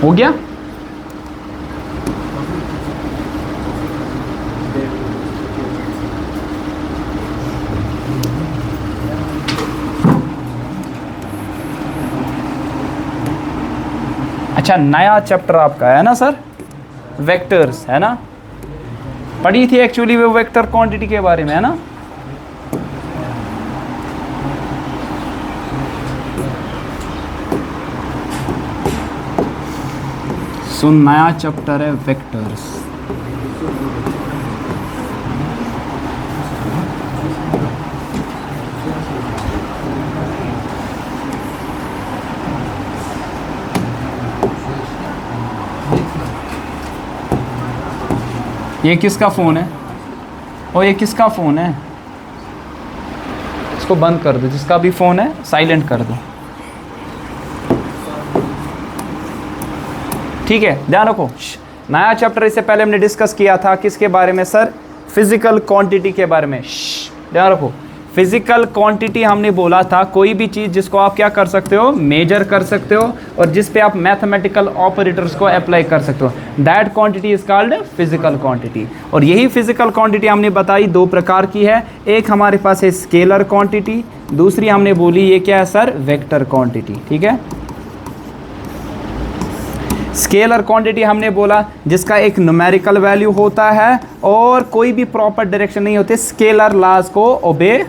हो गया। अच्छा, नया चैप्टर आपका है ना सर, वेक्टर्स, है ना, पढ़ी थी एक्चुअली वो वेक्टर क्वांटिटी के बारे में, है ना। सो नया चैप्टर है वेक्टर्स। ये किसका फ़ोन है? और ये किसका फ़ोन है? इसको बंद कर दो, जिसका भी फ़ोन है साइलेंट कर दो, ठीक है। ध्यान रखो, नया चैप्टर इससे पहले हमने डिस्कस किया था किसके बारे में सर? फिजिकल क्वांटिटी के बारे में। ध्यान रखो, फिजिकल क्वांटिटी हमने बोला था कोई भी चीज़ जिसको आप क्या कर सकते हो, मेजर कर सकते हो, और जिस पे आप मैथमेटिकल ऑपरेटर्स को अप्लाई कर सकते हो, that quantity is called physical quantity. और यही फिजिकल क्वांटिटी हमने बताई दो प्रकार की है, एक हमारे पास है स्केलर क्वांटिटी, दूसरी हमने बोली ये क्या है सर? वेक्टर क्वांटिटी, ठीक है। स्केलर क्वांटिटी हमने बोला जिसका एक न्यूमेरिकल वैल्यू होता है और कोई भी प्रॉपर डायरेक्शन नहीं होते, स्केलर लॉज को ओबे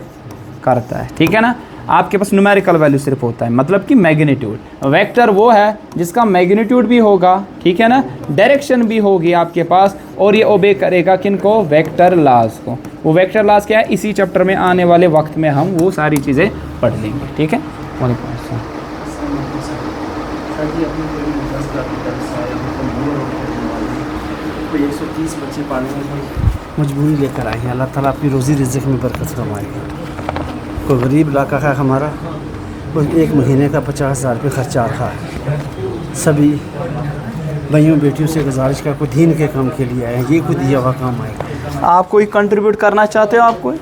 करता है, ठीक है ना। आपके पास न्यूमेरिकल वैल्यू सिर्फ होता है, मतलब कि मैग्नीट्यूड। वेक्टर वो है जिसका मैग्नीट्यूड भी होगा, ठीक है ना, डायरेक्शन भी होगी आपके पास, और ये ओबे करेगा किनको? वेक्टर लॉज को। वो वेक्टर लॉज क्या है? इसी चैप्टर में आने वाले वक्त में हम वो सारी चीज़ें पढ़ लेंगे, ठीक है। वालेकुम अस्सलाम। तो 130 बच्चे पाने में मजबूरी लेकर आए हैं। अल्लाह ताला अपनी रोज़ी रिज़्क़ में बरकत फरमाएगा। कोई गरीब इलाका है हमारा, वो 1 महीने का 50,000 रुपये खर्चा रहा है। सभी भाइयों बेटियों से गुजारिश का कोई दीन के काम के लिए आए हैं, ये कोई दिया हुआ काम आएगा। आप कोई कंट्रीब्यूट करना चाहते हो? आप कोई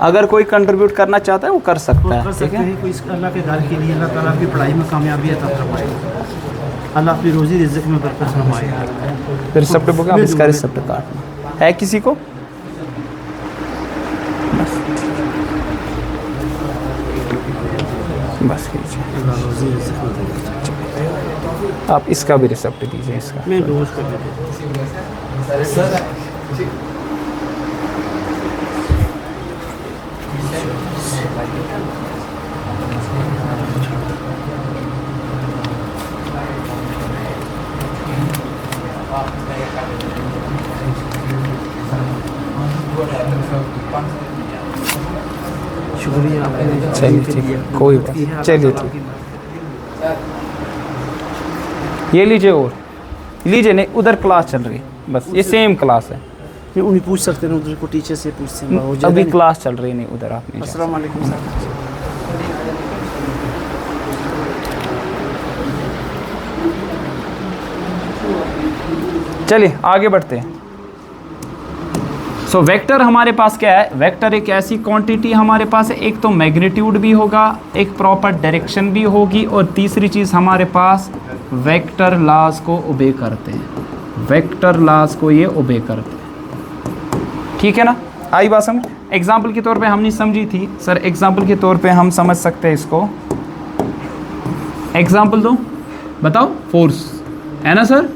अगर कोई कंट्रीब्यूट करना चाहता है वो कर सकता है, ठीक है। कोई अल्लाह के घर के लिए अल्लाह ताला आपकी पढ़ाई में कामयाबी अता फरमाएगा, अल्लाह अपनी रोज़ी रिज़्क़ में बरकत फरमाएगा। फिर रिसेप्ट बुक आप इसका रिसेप्ट काटना है किसी को? बस कीजिए, आप इसका भी रिसेप्ट दीजिए, इसका मैं रोज़ कर देता हूँ। शुक्रिया आपने। चलिए ठीक है, कोई बात नहीं, चलिए ठीक। ये लीजिए, और लीजिए, नहीं उधर क्लास चल रही है, बस ये सेम क्लास है। उन्हें पूछ सकते हैं, उधर को टीचर से पूछते हैं। अभी क्लास चल रही नहीं, उधर आप नहीं। अस्सलाम वालेकुम सर। चलिए आगे बढ़ते हैं। सो वेक्टर हमारे पास क्या है? वेक्टर एक ऐसी क्वांटिटी हमारे पास है, एक तो मैग्नीट्यूड भी होगा, एक प्रॉपर डायरेक्शन भी होगी, और तीसरी चीज़ हमारे पास वेक्टर लॉज को ओबे करते हैं। वेक्टर लॉज को ये ओबे करते हैं, ठीक है ना। आई बात समझ? एग्जाम्पल के तौर पे हमने समझी थी सर, एग्जाम्पल के तौर पे हम समझ सकते हैं इसको। एग्जाम्पल दो, बताओ। फोर्स है ना सर।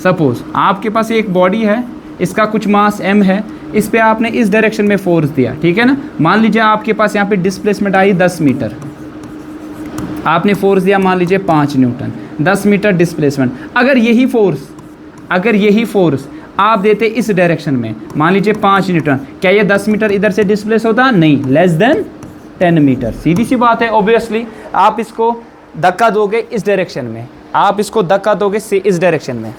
सपोज आपके पास एक बॉडी है, इसका कुछ मास m है, इस पे आपने इस डायरेक्शन में फोर्स दिया, ठीक है ना। मान लीजिए आपके पास यहाँ पे डिस्प्लेसमेंट आई 10 मीटर, आपने फोर्स दिया मान लीजिए 5 न्यूटन, 10 मीटर डिस्प्लेसमेंट। अगर यही फोर्स आप देते इस डायरेक्शन में, मान लीजिए 5 न्यूटन, क्या ये 10 मीटर इधर से डिस्प्लेस होता? नहीं, लेस देन 10 मीटर। सीधी सी बात है, ऑब्वियसली आप इसको धक्का दोगे इस डायरेक्शन में, आप इसको धक्का दोगे इस डायरेक्शन में,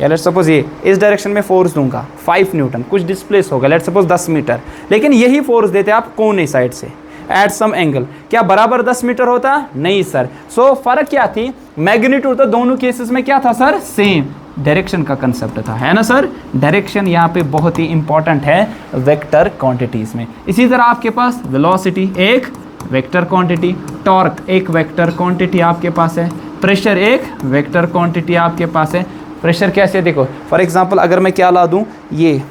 या लेट्स सपोज ये इस डायरेक्शन में फोर्स दूंगा 5 न्यूटन, कुछ डिस्प्लेस होगा लेट्स सपोज 10 मीटर, लेकिन यही फोर्स देते आप कोने साइड से एट सम एंगल, क्या बराबर 10 मीटर होता? नहीं सर। सो फर्क क्या थी? मैग्नीट्यूड तो दोनों केसेस में क्या था सर? सेम। डायरेक्शन का कंसेप्ट था, है ना सर। डायरेक्शन यहाँ पे बहुत ही इंपॉर्टेंट है वेक्टर क्वांटिटीज में। इसी तरह आपके पास वेलोसिटी एक वेक्टर क्वांटिटी, टॉर्क एक वेक्टर क्वांटिटी आपके पास है, प्रेशर एक वेक्टर क्वांटिटी आपके पास है। प्रेशर कैसे, देखो फॉर एग्जांपल अगर मैं क्या ला दूं, ये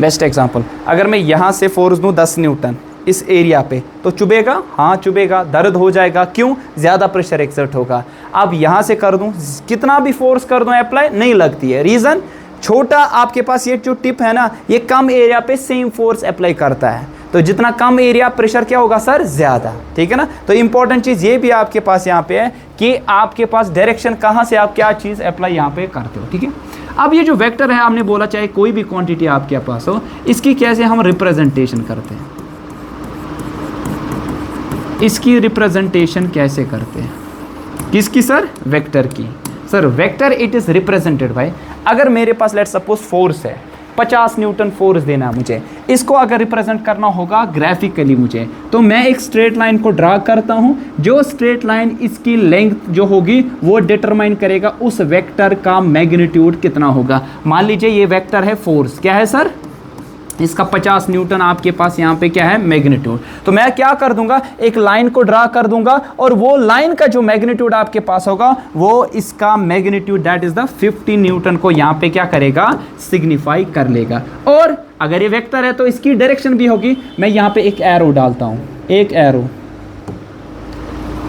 बेस्ट एग्जांपल, अगर मैं यहाँ से फोर्स दूं 10 न्यूटन इस एरिया पे, तो चुभेगा? हाँ चुभेगा, दर्द हो जाएगा। क्यों? ज़्यादा प्रेशर एक्सर्ट होगा। अब यहाँ से कर दूं, कितना भी फोर्स कर दूं अप्लाई, नहीं लगती है। रीज़न, छोटा आपके पास ये जो टिप है ना, ये कम एरिया पे सेम फोर्स अप्लाई करता है, तो जितना कम एरिया प्रेशर क्या होगा सर, ज़्यादा। ठीक है ना। तो इंपॉर्टेंट चीज़ ये भी आपके पास यहाँ पे है कि आपके पास डायरेक्शन कहाँ से आप क्या चीज़ अप्लाई यहाँ पे करते हो। ठीक है। अब ये जो वेक्टर है, आपने बोला चाहे कोई भी क्वांटिटी आपके पास हो, इसकी कैसे हम रिप्रेजेंटेशन करते हैं, इसकी रिप्रेजेंटेशन कैसे करते हैं, किसकी सर, वेक्टर की। Sir vector it is represented by, अगर मेरे पास लेट्स सपोज फोर्स है, 50 न्यूटन फोर्स देना है मुझे, इसको अगर रिप्रेजेंट करना होगा ग्राफिकली मुझे, तो मैं एक स्ट्रेट लाइन को ड्रा करता हूं। जो स्ट्रेट लाइन, इसकी लेंथ जो होगी वो डिटरमाइन करेगा उस वेक्टर का मैग्नीट्यूड कितना होगा। मान लीजिए ये वेक्टर है फोर्स, क्या है सर, इसका 50 न्यूटन आपके पास यहाँ पे क्या है, मैग्नीट्यूड। तो मैं क्या कर दूंगा, एक लाइन को ड्रा कर दूंगा, और वो लाइन का जो मैग्नीट्यूड आपके पास होगा वो इसका magnitude that is the 50 Newton को यहाँ पे क्या करेगा, सिग्निफाई कर लेगा। और अगर ये वेक्टर है तो इसकी डायरेक्शन भी होगी। मैं यहाँ पे एक एरो डालता हूँ, एक एरो,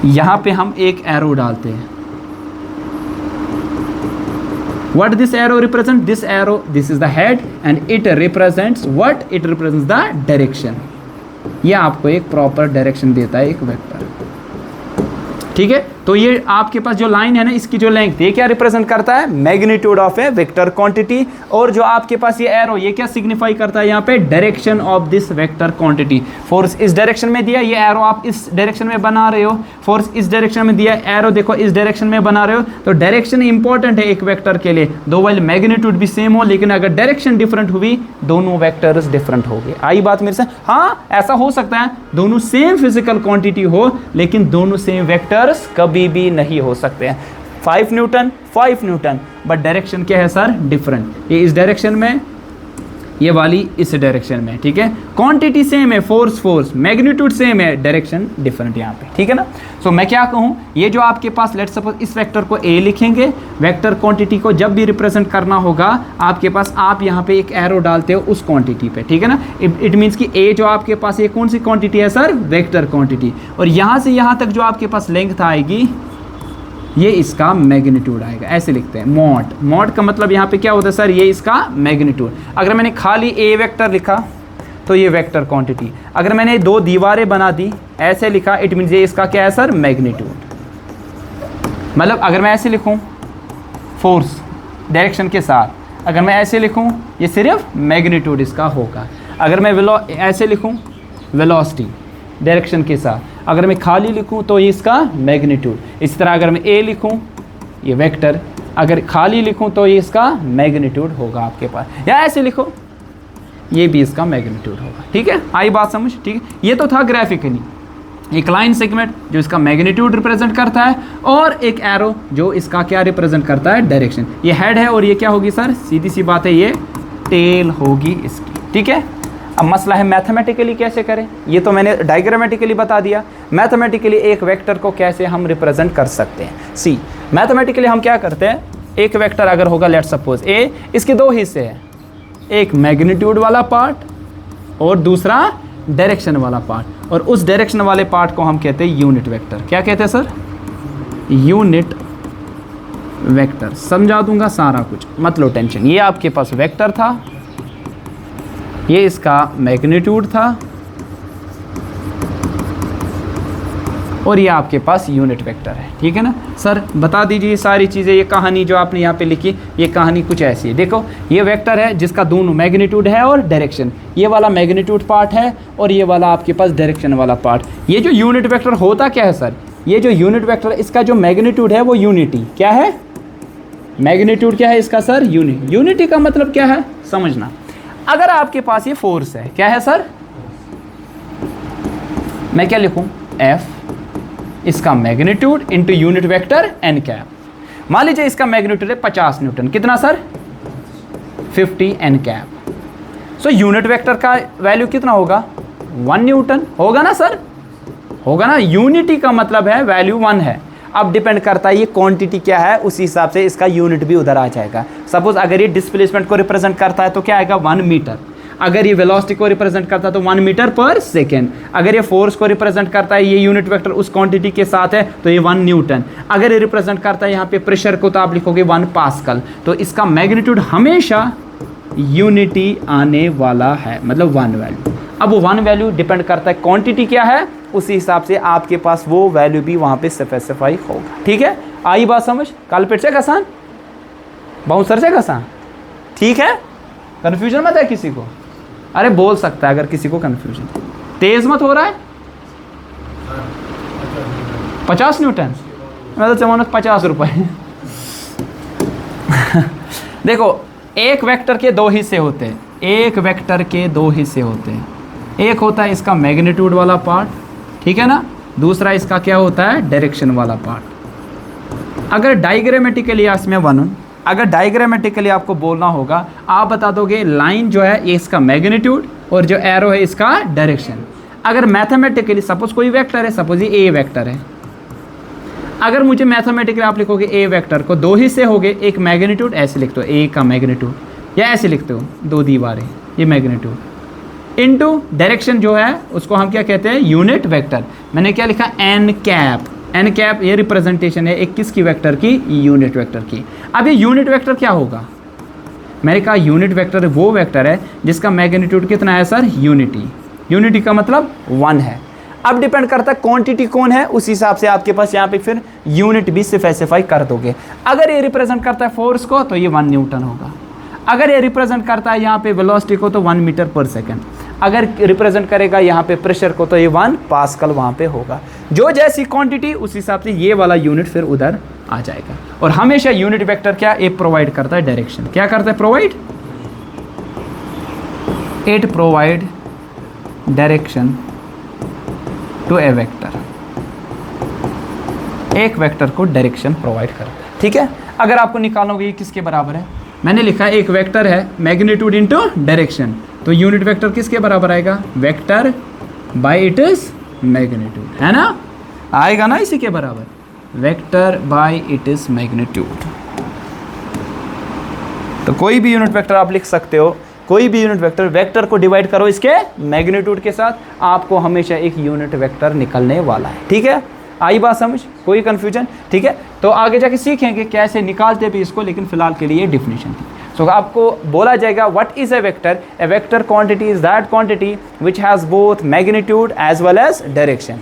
यहाँ पे हम एक एरो डालते हैं। What this arrow represents? This arrow, this is the head and it represents what? It represents the direction. ये आपको एक प्रॉपर डायरेक्शन देता है एक वेक्टर। ठीक है। तो ये आपके पास जो लाइन है ना, इसकी जो लेंथ, ये क्या रिप्रेजेंट करता है, magnitude of A vector quantity. और जो आपके पास ये एरो, ये क्या सिग्निफाई करता है यहाँ पे, direction of this vector quantity. Force इस डायरेक्शन में दिया, ये एरो आप इस डायरेक्शन में बना रहे हो, फोर्स इस डायरेक्शन में दिया, एरो देखो इस डायरेक्शन में बना रहे हो। तो डायरेक्शन इंपॉर्टेंट है एक वेक्टर के लिए, दो वाइल मैग्नीट्यूड भी सेम हो, लेकिन अगर डायरेक्शन डिफरेंट हुई, दोनों वेक्टर्स डिफरेंट हो गए। आई बात मेरे से? हाँ ऐसा हो सकता है दोनों सेम फिजिकल क्वांटिटी हो, लेकिन दोनों सेम वेक्टर्स कभी भी नहीं हो सकते हैं। 5 न्यूटन 5 न्यूटन, बट डायरेक्शन क्या है सर, डिफरेंट। ये इस डायरेक्शन में, ये वाली इस डायरेक्शन में। ठीक है। क्वांटिटी सेम है, फोर्स मैग्नीट्यूड सेम है, डायरेक्शन डिफरेंट यहाँ पे। ठीक है ना। सो मैं क्या कहूँ, ये जो आपके पास लेट्स सपोज इस वेक्टर को ए लिखेंगे, वेक्टर क्वांटिटी को जब भी रिप्रेजेंट करना होगा आपके पास, आप यहाँ पे एक एरो डालते हो उस क्वांटिटी पे। ठीक है ना। इट मीन्स कि ए जो आपके पास, ये कौन सी क्वांटिटी है सर, वेक्टर क्वांटिटी। और यहाँ से यहाँ तक जो आपके पास लेंथ आएगी, ये इसका मैग्नीट्यूड आएगा। ऐसे लिखते हैं मॉड। मॉड का मतलब यहाँ पे क्या होता है सर, ये इसका मैग्नीट्यूड। अगर मैंने खाली ए वेक्टर लिखा तो ये वेक्टर क्वांटिटी। अगर मैंने दो दीवारें बना दी, ऐसे लिखा, इट मीन्स ये इसका क्या है सर, मैग्नीट्यूड। मतलब अगर मैं ऐसे लिखूँ फोर्स डायरेक्शन के साथ, अगर मैं ऐसे लिखूँ, ये सिर्फ मैग्नीट्यूड इसका होगा। अगर मैं ऐसे लिखूँ वेलोसिटी डायरेक्शन के साथ, अगर मैं खाली लिखूं तो ये इसका मैग्नीट्यूड। इस तरह अगर मैं ए लिखूं, ये वेक्टर, अगर खाली लिखूं तो ये इसका मैग्नीट्यूड होगा आपके पास। या ऐसे लिखो, ये भी इसका मैग्नीट्यूड होगा। ठीक है। आई बात समझ? ठीक है। ये तो था ग्राफिकली, एक लाइन सेगमेंट जो इसका मैग्नीट्यूड रिप्रेजेंट करता है, और एक एरो जो इसका क्या रिप्रेजेंट करता है, डायरेक्शन। ये हेड है और ये क्या होगी सर, सीधी सी बात है, ये टेल होगी इसकी। ठीक है। अब मसला है मैथमेटिकली कैसे करें, ये तो मैंने डायग्रामेटिकली बता दिया। मैथमेटिकली एक वेक्टर को कैसे हम रिप्रेजेंट कर सकते हैं। सी मैथमेटिकली हम क्या करते हैं, एक वेक्टर अगर होगा लेट्स सपोज ए, इसके दो हिस्से हैं, एक मैग्नीट्यूड वाला पार्ट और दूसरा डायरेक्शन वाला पार्ट। और उस डायरेक्शन वाले पार्ट को हम कहते हैं यूनिट वेक्टर। क्या कहते हैं सर, यूनिट वेक्टर। समझा दूंगा सारा कुछ, मत लो टेंशन। ये आपके पास वेक्टर था, ये इसका मैग्नीट्यूड था, और ये आपके पास यूनिट वेक्टर है। ठीक है ना। सर बता दीजिए सारी चीज़ें, ये कहानी जो आपने यहाँ पे लिखी, ये कहानी कुछ ऐसी है। देखो ये वेक्टर है जिसका दोनों मैग्नीट्यूड है और डायरेक्शन। ये वाला मैग्नीट्यूड पार्ट है और ये वाला आपके पास डायरेक्शन वाला पार्ट। ये जो यूनिट वेक्टर होता क्या है सर, ये जो यूनिट वेक्टर, इसका जो मैग्नीट्यूड है वो यूनिटी। क्या है, मैग्नीट्यूड क्या है इसका सर, यूनिटी। यूनिटी का मतलब क्या है समझना। अगर आपके पास ये फोर्स है, क्या है सर, मैं क्या लिखूं, F, इसका magnitude into unit vector n cap. मान लीजिए इसका मैग्नीट्यूड है 50 न्यूटन, कितना sir, 50 n cap. So unit vector का वैल्यू कितना होगा, 1 न्यूटन होगा ना सर, होगा ना। यूनिटी का मतलब है वैल्यू 1 है। अब डिपेंड करता है ये क्वांटिटी क्या है, उसी हिसाब से इसका यूनिट भी उधर आ जाएगा। सपोज अगर ये डिस्प्लेसमेंट को रिप्रेजेंट करता है तो क्या आएगा 1 मीटर, अगर ये वेलोसिटी को रिप्रेजेंट करता है तो 1 मीटर पर सेकेंड, अगर ये फोर्स को रिप्रेजेंट करता है ये यूनिट वेक्टर उस क्वांटिटी के साथ है तो ये 1 न्यूटन, अगर ये रिप्रेजेंट करता है यहाँ पे प्रेशर को तो आप लिखोगे 1 पास्कल। तो इसका मैग्नीट्यूड हमेशा यूनिटी आने वाला है, मतलब 1 वैल्यू। अब वो 1 वैल्यू डिपेंड करता है क्वांटिटी क्या है, उसी हिसाब से आपके पास वो वैल्यू भी वहाँ पे स्पेसिफाई होगा। ठीक है, आई बात समझ? कल पेट से कसान बहुत सर से कसान, ठीक है? कन्फ्यूजन मत है किसी को? अरे बोल सकता है अगर किसी को कन्फ्यूजन, तेज मत हो रहा है। 50 न्यूटन, मैं तो जमानत 50 रुपये। देखो एक वेक्टर के 2 हिस्से होते हैं, एक वेक्टर के 2 हिस्से होते हैं, एक होता है इसका मैग्नीट्यूड वाला पार्ट, ठीक है ना, दूसरा इसका क्या होता है डायरेक्शन वाला पार्ट। अगर डायग्रामेटिकली इसमें बनूं, अगर डायग्रामेटिकली आपको बोलना होगा, आप बता दोगे लाइन जो है ये इसका मैग्नीट्यूड और जो एरो है इसका डायरेक्शन। अगर मैथमेटिकली सपोज कोई वेक्टर है, सपोज ये ए वेक्टर है, अगर मुझे मैथमेटिकली आप लिखोगे ए वेक्टर को 2 हिस्से हो गए, एक मैग्नीट्यूड ऐसे लिखते हो ए का मैग्नीट्यूड, या ऐसे लिखते हो 2 दीवारें ये मैग्नीट्यूड, इनटू डायरेक्शन जो है उसको हम क्या कहते हैं यूनिट वेक्टर। मैंने क्या लिखा एन कैप, एन कैप ये रिप्रेजेंटेशन है एक किसकी वेक्टर की, यूनिट वेक्टर की। अब ये यूनिट वेक्टर क्या होगा, मैंने कहा यूनिट वेक्टर वो वेक्टर है जिसका मैग्नीट्यूड कितना है सर, यूनिटी, यूनिटी का मतलब 1 है। अब डिपेंड करता है क्वांटिटी कौन है, उस हिसाब से आपके पास यहाँ पे फिर यूनिट भी स्पेसिफाई कर दोगे। अगर ये रिप्रेजेंट करता है फोर्स को तो ये 1 न्यूटन होगा, अगर ये रिप्रेजेंट करता है यहाँ पे वेलोसिटी को तो 1 मीटर पर सेकेंड, अगर रिप्रेजेंट करेगा यहाँ पे प्रेशर को तो ये 1 पास्कल वहाँ पे होगा। जो जैसी क्वांटिटी उस हिसाब से ये वाला यूनिट फिर उधर आ जाएगा। और हमेशा यूनिट वेक्टर क्या ये प्रोवाइड करता है डायरेक्शन, क्या करता है provide, it provide direction to a vector, एक वेक्टर को डायरेक्शन प्रोवाइड करता है। ठीक है, अगर आपको निकालोगे ये किसके बराबर है, मैंने लिखा है एक वेक्टर है मैग्नीट्यूड इनटू डायरेक्शन, तो यूनिट वेक्टर किसके बराबर आएगा, vector by it is magnitude, है ना, आएगा ना इसी के बराबर, vector by it is magnitude. तो कोई भी यूनिट वेक्टर आप लिख सकते हो, कोई भी यूनिट वेक्टर, वेक्टर को डिवाइड करो इसके मैग्नीट्यूड के साथ, आपको हमेशा एक यूनिट वेक्टर निकलने वाला है। ठीक है, आई बात समझ, कोई कंफ्यूजन? ठीक है, तो आगे जाके सीखेंगे कैसे निकालते भी इसको, लेकिन फिलहाल के लिए डिफिनेशन थी। सो आपको बोला जाएगा what is a vector, a vector quantity is that quantity which has both magnitude as well as direction.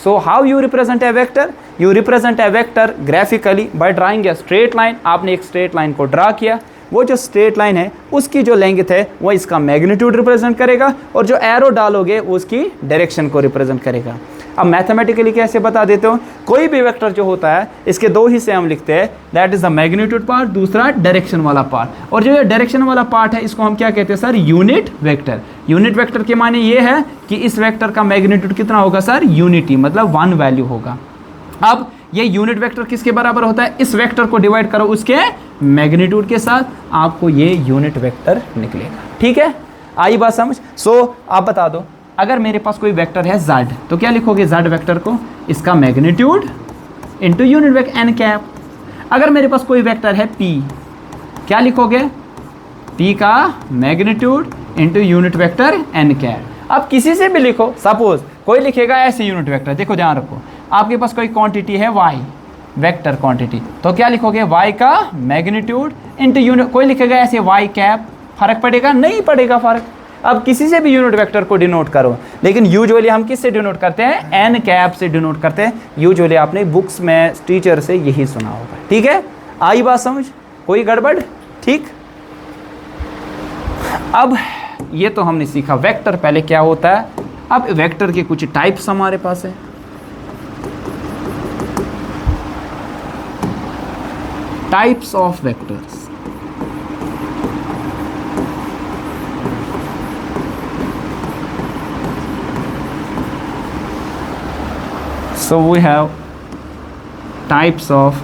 So how you represent a vector, you represent a vector graphically by drawing a straight line. आपने एक straight line को draw किया, वो जो straight line है उसकी जो length है वो इसका मैग्नीट्यूड रिप्रेजेंट करेगा, और जो एरो डालोगे वो उसकी डायरेक्शन को रिप्रेजेंट करेगा। अब मैथमेटिकली कैसे बता देते हो, कोई भी वेक्टर जो होता है इसके 2 हिस्से हम लिखते हैं, that is the magnitude part, दूसरा डायरेक्शन वाला पार्ट। और जो ये डायरेक्शन वाला पार्ट है इसको हम क्या कहते हैं sir, unit vector. Unit vector के माने ये है कि इस वेक्टर का मैग्नीट्यूड कितना होगा सर, यूनिटी, मतलब 1 वैल्यू होगा। अब ये यूनिट वेक्टर किसके बराबर होता है, इस वेक्टर को डिवाइड करो उसके मैग्नीट्यूड के साथ, आपको ये यूनिट वेक्टर निकलेगा। ठीक है, आई बात समझ? सो आप बता दो, अगर मेरे पास कोई वेक्टर है z, तो क्या लिखोगे z वेक्टर को, इसका magnitude into unit vector n cap. अगर मेरे पास कोई वेक्टर है p, क्या लिखोगे, p का magnitude into unit vector n cap. अब किसी से भी लिखो, सपोज कोई लिखेगा ऐसे यूनिट वेक्टर, देखो ध्यान रखो, आपके पास कोई क्वांटिटी है y, वेक्टर क्वांटिटी, तो क्या लिखोगे y का मैग्नीट्यूड इंटू यूनिट, कोई लिखेगा ऐसे y कैप, फर्क पड़ेगा, नहीं पड़ेगा फर्क। अब किसी से भी यूनिट वेक्टर को डिनोट करो, लेकिन यूजुअली हम किससे डिनोट करते हैं, एन कैप से डिनोट करते हैं। यूजुअली आपने बुक्स में टीचर से यही सुना होगा। ठीक है, आई बात समझ, कोई गड़बड़? ठीक, अब ये तो हमने सीखा वेक्टर पहले क्या होता है। अब वेक्टर के कुछ टाइप्स हमारे पास है। Types of vectors, so we have types of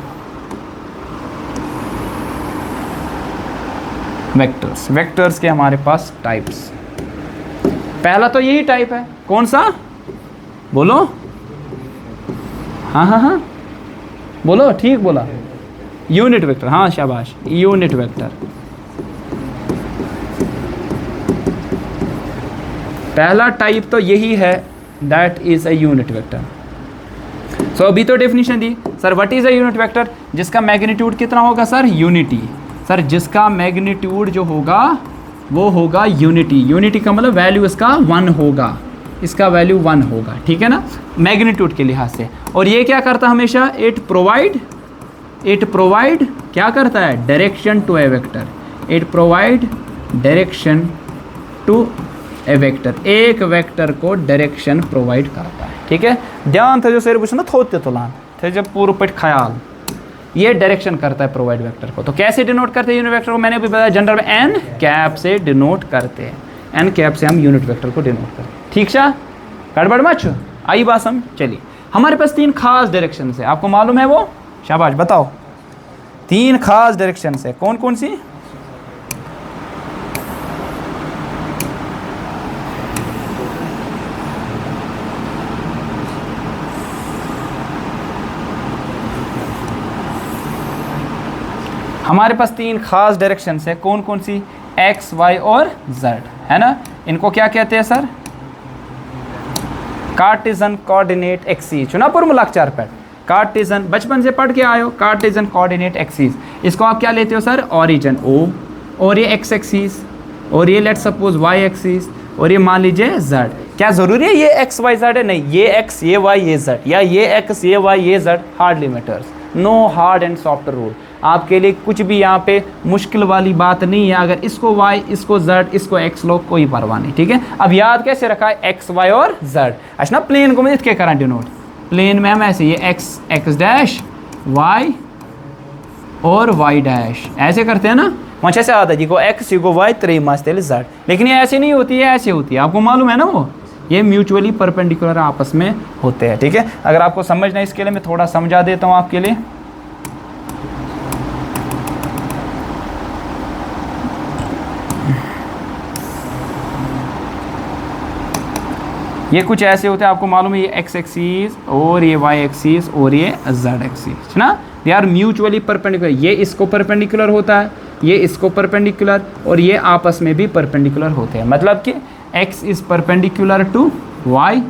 vectors, vectors के हमारे पास types। पहला तो यही टाइप है, कौन सा बोलो, हाँ हाँ हाँ, बोलो, ठीक बोला, यूनिट वेक्टर, हाँ शाबाश, यूनिट वेक्टर। पहला टाइप तो यही है, that is a unit vector. So अभी तो डेफिनेशन दी sir, what is a unit vector, जिसका मैग्नीट्यूड कितना होगा सर, यूनिटी। सर जिसका मैग्नीट्यूड जो होगा वो होगा यूनिटी। यूनिटी का मतलब वैल्यू इसका 1 होगा, इसका वैल्यू 1 होगा, ठीक है ना, मैग्नीट्यूड के लिहाज से। और ये क्या करता है हमेशा, इट प्रोवाइड क्या करता है, direction to a vector. It provide direction to a vector, एक वेक्टर को डायरेक्शन प्रोवाइड करता है, ठीक है। ध्यान थे जो सर पूछना थोते तुलान थे जब पूर्व पट ख्याल, ये डायरेक्शन करता है प्रोवाइड वेक्टर को। तो कैसे डिनोट करते हैं यूनिट वेक्टर को, मैंने अभी बताया जनरल में एन कैप से डिनोट करते हैं, एन कैप से हम यूनिट वेक्टर को डिनोट करते हैं, ठीक है। गड़बड़ मच आई बात हम, चलिए हमारे पास 3 खास डायरेक्शन है, आपको मालूम है वो, शाबाश बताओ, 3 खास डायरेक्शन है, कौन कौन सी। हमारे पास 3 खास डायरेक्शन है, कौन कौन सी, एक्स, वाई और जेड, है ना। इनको क्या कहते हैं सर, कार्टेशियन कोऑर्डिनेट एक्सिस, चुनापुर मुलाकचार पर कार्टेशियन बचपन से पढ़ के आए हो, कार्टेशियन कोऑर्डिनेट एक्सिस। इसको आप क्या लेते हो सर, ओरिजिन ओ, और ये एक्स एक्सिस, और ये लेट सपोज वाई एक्सिस, और ये मान लीजिए जेड। क्या जरूरी है ये एक्स वाई जेड है, नहीं, ये एक्स ये वाई ये जेड, या ये एक्स ये वाई ये z, hardly matters, no hard and soft rule. आपके लिए कुछ भी यहाँ पे मुश्किल वाली बात नहीं है, अगर इसको y, इसको z, इसको x लो, कोई परवाह नहीं, ठीक है। अब याद कैसे रखा है, x, y और z। अच्छा ना, प्लेन को मैं इसके करा डिनोट, प्लेन में हम ऐसे, ये x डैश, y और y डैश ऐसे करते हैं ना, वहाँ से आता है जी को x, को y, 3 मास्ते z। लेकिन ये ऐसे नहीं होती है, ऐसे होती है, आपको मालूम है ना, वो ये म्यूचुअली परपेंडिकुलर आपस में होते हैं, ठीक है। अगर आपको समझना है इसके लिए मैं थोड़ा समझा देता हूँ आपके लिए। ये कुछ ऐसे होते हैं, आपको मालूम है, ये एक्स एक्सिस और ये वाई एक्सिस और ये जेड एक्सिस, है ना, दे आर म्यूचुअली परपेंडिकुलर। ये इसको परपेंडिकुलर होता है, ये इसको परपेंडिकुलर, और ये आपस में भी परपेंडिकुलर होते हैं। मतलब कि x is perpendicular to y,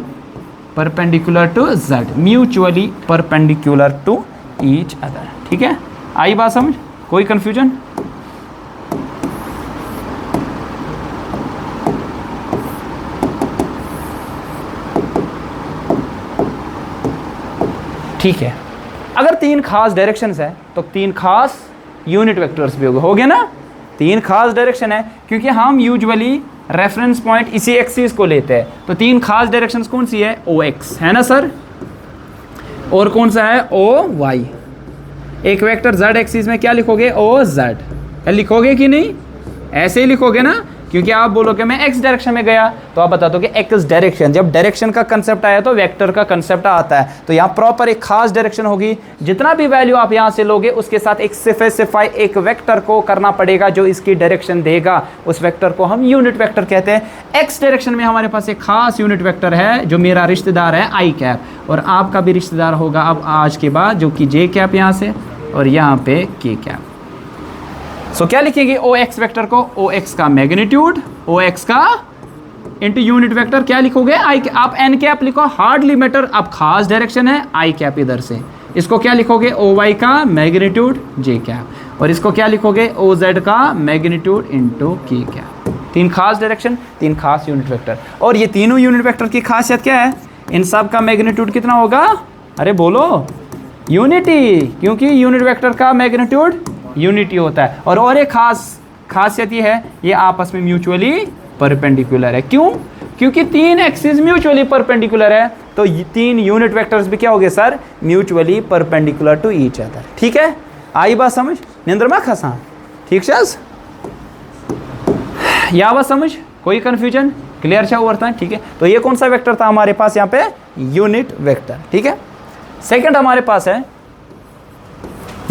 perpendicular to z, mutually perpendicular to each other, ठीक है। आई बात समझ, कोई कंफ्यूजन। ठीक है। अगर 3 खास डायरेक्शंस है तो 3 खास यूनिट वेक्टर्स भी हो गए ना। 3 खास डायरेक्शन है क्योंकि हम यूजुअली रेफरेंस पॉइंट इसी एक्सिस को लेते हैं। तो 3 खास डायरेक्शंस कौन सी है, ओ एक्स है ना सर, और कौन सा है ओ वाई। एक वेक्टर जेड एक्सिस में क्या लिखोगे, ओ जेड लिखोगे कि नहीं, ऐसे ही लिखोगे ना, क्योंकि आप बोलोगे मैं एक्स डायरेक्शन में गया तो आप बता दो कि एक्स डायरेक्शन। जब डायरेक्शन का कंसेप्ट आया तो वेक्टर का कंसेप्ट आता है। तो यहाँ प्रॉपर एक खास डायरेक्शन होगी, जितना भी वैल्यू आप यहाँ से लोगे उसके साथ एक स्पेसिफाई एक वेक्टर को करना पड़ेगा जो इसकी डायरेक्शन देगा। उस वेक्टर को हम यूनिट वेक्टर कहते हैं। एक्स डायरेक्शन में हमारे पास एक खास यूनिट वेक्टर है जो मेरा रिश्तेदार है आई कैप, और आपका भी रिश्तेदार होगा अब आज के बाद, जो कि जे कैप यहाँ से और यहाँ पे के कैप। सो क्या लिखेंगे ओ एक्स वेक्टर को, ओ एक्स का मैग्नीट्यूड, ओ एक्स का इंटू यूनिट वेक्टर क्या लिखोगे आई, आप एन कैप लिखो, हार्डली मैटर। अब खास डायरेक्शन है आई कैप इधर से, इसको क्या लिखोगे ओ वाई का मैग्नीट्यूड जे कैप, और इसको क्या लिखोगे ओ जेड का मैग्नीट्यूड इंटू के कैप। 3 खास डायरेक्शन, 3 खास यूनिट वेक्टर। और ये तीनों यूनिट वेक्टर की खासियत क्या है, इन सब का मैग्नीट्यूड कितना होगा, अरे बोलो यूनिटी, क्योंकि यूनिट वेक्टर का मैग्नीट्यूड यूनिटी होता है। और एक खासियत ये है, ये आपस में म्यूचुअली परपेंडिकुलर है। क्यों, क्योंकि 3 एक्सिस म्यूचुअली परपेंडिकुलर है, तो 3 यूनिट वेक्टर्स भी क्या हो गए sir, mutually perpendicular to each other. ठीक है, आई बात समझ, निंद्र में खसा, ठीक है, या बात समझ, कोई कंफ्यूजन, क्लियर छा हुआ था। ठीक है, तो ये कौन सा वेक्टर था हमारे पास यहाँ पे, यूनिट वेक्टर। ठीक है, सेकंड हमारे पास है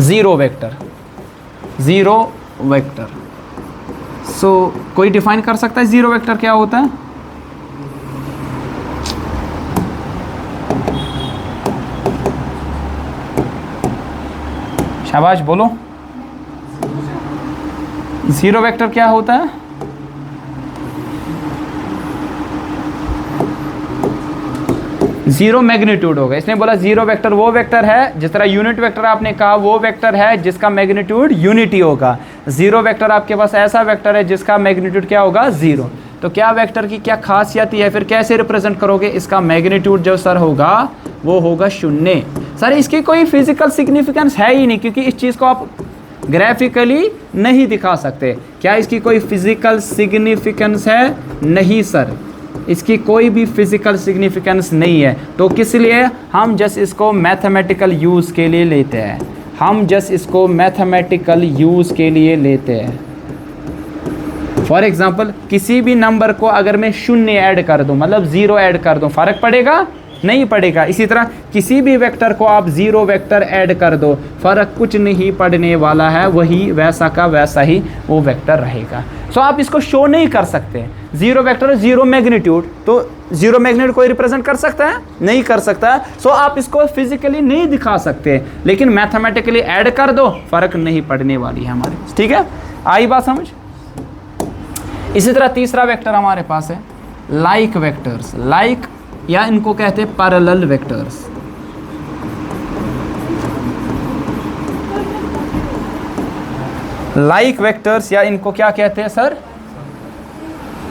जीरो वेक्टर। जीरो वेक्टर, सो कोई डिफाइन कर सकता है जीरो वेक्टर क्या होता है? शाबाश बोलो। जीरो वेक्टर क्या होता है? जीरो मैग्नीट्यूड होगा। इसने बोला जीरो वेक्टर वो वेक्टर है, जिस तरह यूनिट वेक्टर आपने कहा वो वेक्टर है जिसका मैग्नीट्यूड यूनिटी होगा। जीरो वेक्टर आपके पास ऐसा वेक्टर है जिसका मैग्नीट्यूड क्या होगा? जीरो। तो क्या वेक्टर की क्या खासियत है, फिर कैसे रिप्रेजेंट करोगे? इसका मैग्नीट्यूड जो सर होगा वो होगा शून्य। सर इसकी कोई फिजिकल सिग्निफिकेंस है ही नहीं, क्योंकि इस चीज़ को आप ग्राफिकली नहीं दिखा सकते। क्या इसकी कोई फिजिकल सिग्निफिकेंस है? नहीं सर, इसकी कोई भी फिजिकल सिग्निफिकेंस नहीं है। तो किस लिए? हम जस्ट इसको मैथमेटिकल यूज़ के लिए लेते हैं। हम जस्ट इसको मैथमेटिकल यूज़ के लिए लेते हैं। फॉर एग्जांपल किसी भी नंबर को अगर मैं शून्य ऐड कर दूं, मतलब ज़ीरो ऐड कर दूं, फ़र्क पड़ेगा? नहीं पड़ेगा। इसी तरह किसी भी वेक्टर को आप ज़ीरो वेक्टर ऐड कर दो, फ़र्क कुछ नहीं पड़ने वाला है, वही वैसा का वैसा ही वो वेक्टर रहेगा। सो आप इसको शो नहीं कर सकते। ज़ीरो वेक्टर ज़ीरो मैग्नीट्यूड, तो ज़ीरो मैग्नीट्यूड कोई रिप्रेजेंट कर सकता है? नहीं कर सकता। सो आप इसको फिजिकली नहीं दिखा सकते, लेकिन मैथमेटिकली ऐड कर दो, फ़र्क नहीं पड़ने वाली है हमारे। ठीक है, आई बात समझ? इसी तरह तीसरा वेक्टर हमारे पास है लाइक वेक्टर्स। लाइक या इनको कहते हैं पैरेलल वेक्टर्स। लाइक वेक्टर्स या इनको क्या कहते हैं सर?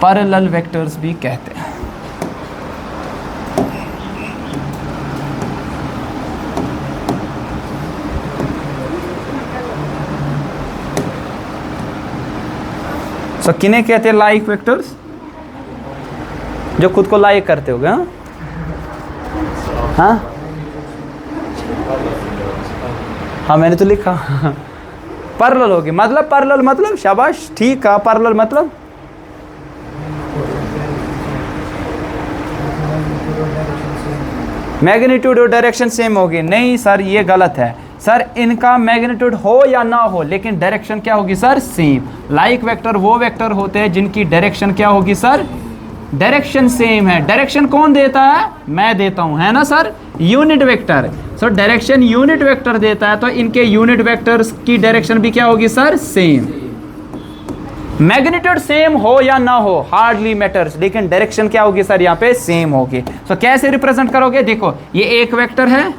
पैरेलल वेक्टर्स भी कहते हैं। सो किन्हें कहते हैं लाइक वेक्टर्स? जो खुद को लाइक करते होगे। हाँ हाँ मैंने तो लिखा पैरेलल होगी। मतलब पैरेलल मतलब, शाबाश ठीक है, पैरेलल मतलब मैग्नीट्यूड और डायरेक्शन सेम होगी। नहीं सर ये गलत है। सर इनका मैग्नीट्यूड हो या ना हो, लेकिन डायरेक्शन क्या होगी सर? सेम। लाइक वेक्टर वो वेक्टर होते हैं जिनकी डायरेक्शन क्या होगी सर? डायरेक्शन सेम है। डायरेक्शन कौन देता है? मैं देता हूं, है ना sir? Unit vector. So direction unit vector देता है, तो इनके यूनिट वेक्टर्स की डायरेक्शन भी क्या होगी सर? सेम। मैग्नीट्यूड सेम हो या ना हो हार्डली मैटर्स, लेकिन डायरेक्शन क्या होगी सर? यहाँ पे सेम होगी। सो कैसे रिप्रेजेंट करोगे? देखो ये एक वेक्टर है,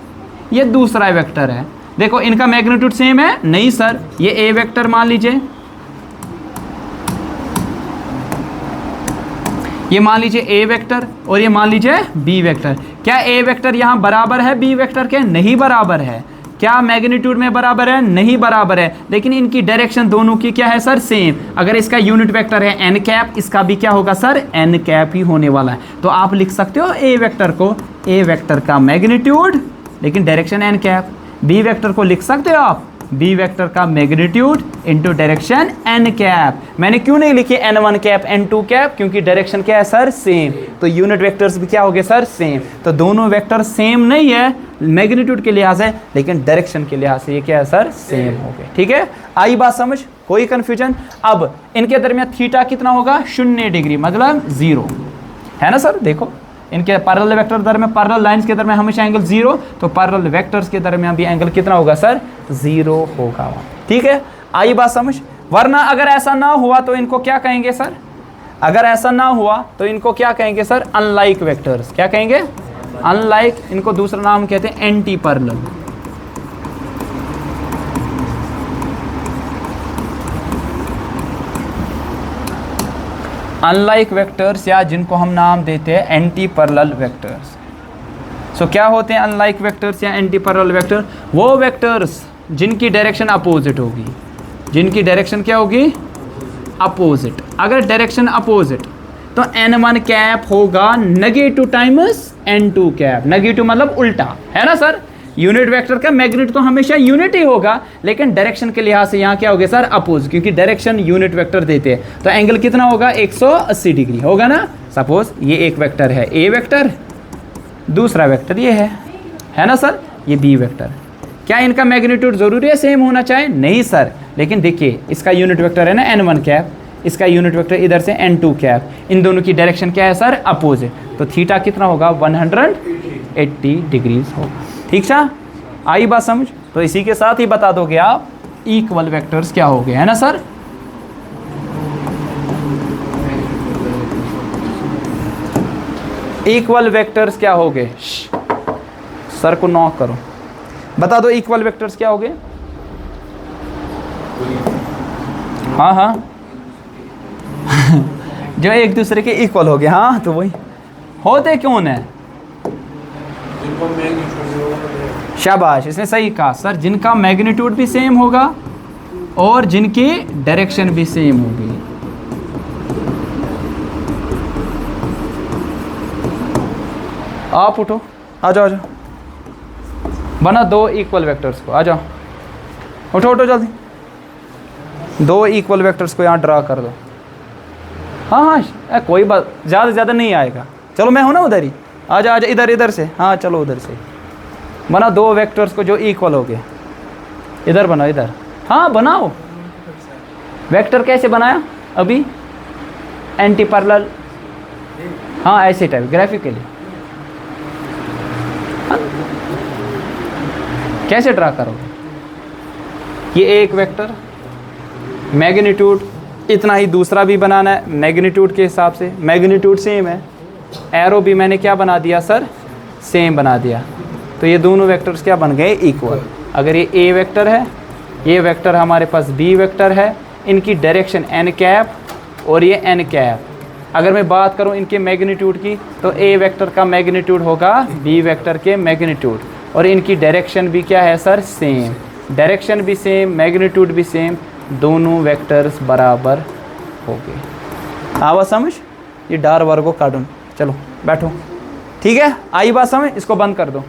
ये दूसरा वेक्टर है। देखो इनका मैग्नीट्यूड सेम है? नहीं सर। ये ए वेक्टर मान लीजिए, ये मान लीजिए ए वेक्टर, और ये मान लीजिए बी वेक्टर। क्या ए वेक्टर यहाँ बराबर है बी वेक्टर के? नहीं बराबर है। क्या मैग्नीट्यूड में बराबर है? नहीं बराबर है। लेकिन इनकी डायरेक्शन दोनों की क्या है सर? सेम। अगर इसका यूनिट वेक्टर है एन कैप, इसका भी क्या होगा सर? एन कैप ही होने वाला है। तो आप लिख सकते हो ए वेक्टर को ए वेक्टर का मैग्नीट्यूड, लेकिन direction n cap. B vector को लिख सकते हो आप बी वेक्टर का magnitude into direction n cap. मैंने क्यों नहीं लिखी n1 कैप n2 कैप? क्योंकि डायरेक्शन क्या है सर? सेम। तो यूनिट वेक्टर्स भी क्या हो गए सर? सेम। तो दोनों वेक्टर सेम नहीं है मैग्नीट्यूड के लिहाज से, लेकिन डायरेक्शन के लिहाज से ये क्या है सर? सेम हो गए। ठीक है, आई बात समझ? कोई कंफ्यूजन? अब इनके दरमियान थीटा कितना होगा? 0 डिग्री, मतलब 0, है ना सर? देखो इनके पैरेलल वेक्टर दरमियान, पैरेलल लाइंस के दरमियान हमेशा एंगल 0, तो पैरेलल वेक्टर्स के दरमियान भी एंगल कितना होगा सर? 0 होगा। ठीक है, आई बात समझ? वरना अगर ऐसा ना हुआ तो इनको क्या कहेंगे सर? अगर ऐसा ना हुआ तो इनको क्या कहेंगे सर? Unlike vectors. क्या कहेंगे? अनलाइक। इनको दूसरा नाम कहते हैं एंटी पैरेलल। अनलाइक वेक्टर्स, या जिनको हम नाम देते हैं एंटी पैरेलल वेक्टर्स। सो क्या होते हैं अनलाइक वेक्टर्स या एंटी पैरेलल वेक्टर? वो वेक्टर्स जिनकी डायरेक्शन अपोजिट होगी। जिनकी डायरेक्शन क्या होगी? अपोजिट। अगर डायरेक्शन अपोजिट तो n1 कैप होगा negative times n2 cap. Negative मतलब उल्टा, है ना सर? यूनिट वेक्टर का मैग्नीट्यूड तो हमेशा यूनिट ही होगा, लेकिन डायरेक्शन के लिहाज से यहाँ क्या होगा सर? अपोज, क्योंकि डायरेक्शन यूनिट वेक्टर देते हैं। तो एंगल कितना होगा? 180 डिग्री होगा ना। सपोज ये एक वेक्टर है ए वेक्टर, दूसरा वेक्टर ये है ना सर? ये बी वेक्टर। क्या इनका मैग्नीट्यूड जरूरी है सेम होना चाहिए? नहीं सर। लेकिन देखिए इसका यूनिट वेक्टर है ना n1 कैप, इसका यूनिट वेक्टर इधर से n2 कैप। इन दोनों की डायरेक्शन क्या है सर? अपोजिट। तो थीटा कितना होगा? 180 डिग्रीज होगा। ठीक है, आई बात समझ? तो इसी के साथ ही बता दोगे आप इक्वल वेक्टर्स क्या हो गए, है ना सर? इक्वल वेक्टर्स क्या हो गए? सर को नॉक करो, बता दो इक्वल वेक्टर्स क्या हो गए? हाँ हाँ जो एक दूसरे के इक्वल हो गए। हाँ तो वही होते कौन है? शाबाश, इसने सही कहा सर, जिनका मैग्नीट्यूड भी सेम होगा और जिनकी डायरेक्शन भी सेम होगी। आप उठो, आ जाओ आ जाओ, बना दो इक्वल वेक्टर्स को, आ जाओ उठो उठो जल्दी, दो इक्वल वेक्टर्स को यहाँ ड्रा कर दो। हाँ हाँ कोई बात, ज़्यादा से ज़्यादा नहीं आएगा। चलो मैं हूँ ना उधर ही, आ जा इधर इधर से। हाँ चलो उधर से बना दो वेक्टर्स को जो इक्वल हो गए। इधर बनाओ इधर, हाँ बनाओ। वेक्टर कैसे बनाया अभी? एंटी पैरेलल, हाँ ऐसे टाइप ग्राफिकली। हाँ? कैसे ड्रा करोगे? ये एक वेक्टर, मैग्नीट्यूड इतना ही, दूसरा भी बनाना है मैग्नीट्यूड के हिसाब से, मैग्नीट्यूड सेम है, एरो भी मैंने क्या बना दिया सर? सेम बना दिया। तो ये दोनों वेक्टर्स क्या बन गए? इक्वल। अगर ये ए वेक्टर है, ये वेक्टर हमारे पास बी वेक्टर है, इनकी डायरेक्शन एन कैप और ये एन कैप। अगर मैं बात करूं इनके मैग्नीट्यूड की, तो ए वेक्टर का मैग्नीट्यूड होगा बी वेक्टर के मैग्नीट्यूड, और इनकी डायरेक्शन भी क्या है सर? सेम। डायरेक्शन भी सेम, मैग्नीट्यूड भी सेम, दोनों वेक्टर्स बराबर हो गए। आवाज समझ? ये डार वर्गो काटून, चलो बैठो, ठीक है? आई बात समझ? इसको बंद कर दो।